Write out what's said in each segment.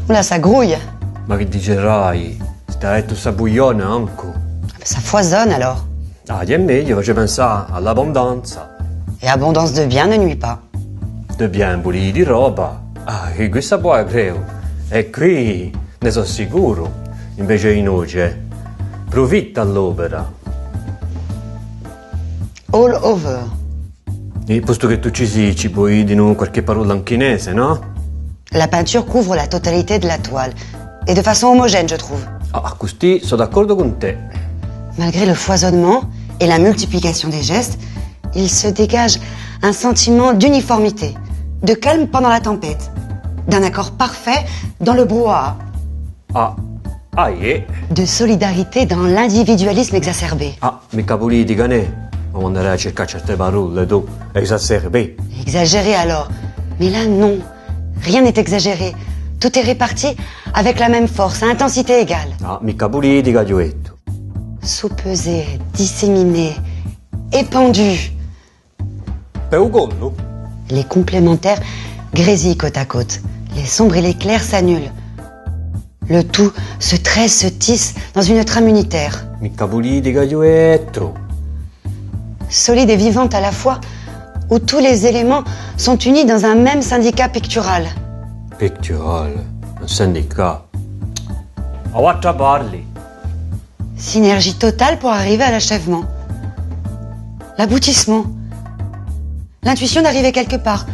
Là, ça grouille. Ma che dicerai? Sta letto sta buglione anche. Ça foisonne alors. Ah, è meglio, faccio pensare all'abbondanza. Et abondance de bien ne nuit pas. De bien puliti di roba. Ah, che questa poi credo. E qui ne sono sicuro. Invece in noce. Profitta all'opera. All over. E posto che tu ci sei, ci puoi dire qualche parola in chinese, no? La peinture couvre la totalité de la toile. Et de façon homogène, je trouve. Ah, così sono d'accordo con te. Malgré le foisonnement et la multiplication des gestes, il se dégage un sentiment d'uniformité, de calme pendant la tempête, d'un accord parfait dans le brouhaha, de solidarité dans l'individualisme exacerbé. Ah, mica politica ne. Ma quando andare a cercare certe parole, tu, esacerbé. Exagéré alors. Mais là, non. Rien n'est exagéré. Tout est réparti avec la même force, à intensité égale. Ah, mica politica, ti ho detto. Sous-pesé, disséminé, épandu. Per un collo? Les complémentaires grésillent côte à côte. Les sombres et les clairs s'annulent. Le tout se tresse, se tisse dans une trame unitaire. Mica politica, ti ho detto. Solide et vivante à la fois, où tous les éléments sont unis dans un même syndicat pictural. Pictural, un syndicat. A quattro parli. Synergie totale pour arriver à l'achèvement. L'aboutissement. L'intuition d'arriver quelque part,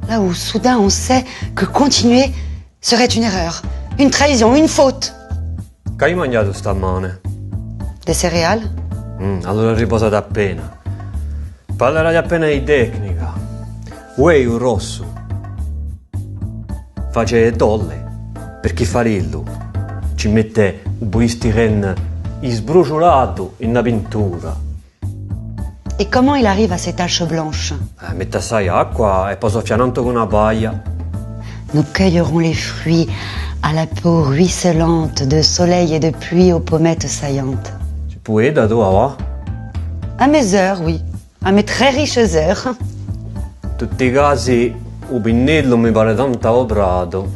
là où soudain on sait que continuer serait une erreur, une trahison, une faute. Che hai mangiato stamane? Des céréales? Allora riposate appena. Parlerai appena di tecnica. Uè, un rosso. Face tolle. Per chi farillo. Ci mette un polistiren sbruciolato in una pintura. Et comment il arrive à ces taches blanches? Mette assai acqua e poi soffianando con una paglia. Nous cueillerons les fruits à la peau ruisselante de soleil et de pluie aux pommettes saillantes. Ci puoi da tua, va? À mes heures, oui. À mes très riches heures. In tutti i casi, un pinnello mi pare tanto operato.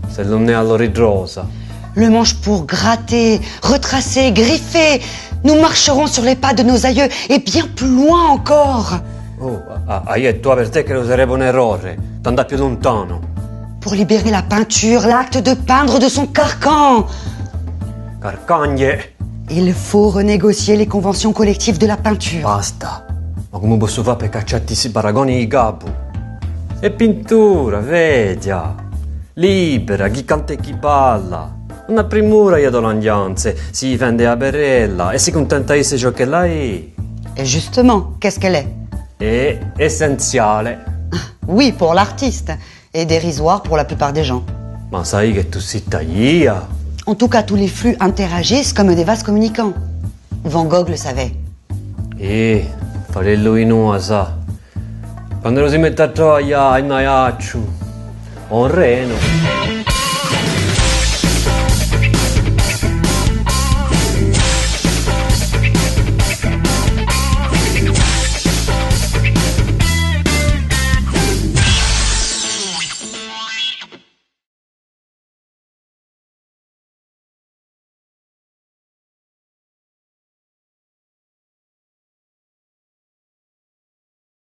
Se non è all'oritrosa. Le manche pour gratter, retracer, griffer. Nous marcherons sur les pas de nos aïeux et bien plus loin encore. Oh, hai detto per te che lo sarebbe un errore. T'andai più lontano. Pour libérer la peinture, l'acte de peindre de son carcan. Carcagne. Il faut renégocier les conventions collectives de la peinture. Basta. Ma come posso fare per cacciarti questi paragoni di capo? È pittura, vedia. Libera, chi canta e chi balla. Una primura io do l'andianze, si difende la perella e si contenta di ciò che lei Et justement, qu'est-ce qu'elle est? è essenziale. Oui, pour l'artiste. Et dérisoire pour la plupart des gens. Ma sai che tu sei taglia? En tout cas, tous les flux interagissent comme des vases communicants. Van Gogh le savait. Farello in uno, sa. Quando lo si mette a troia, il noiaccio. Un reno.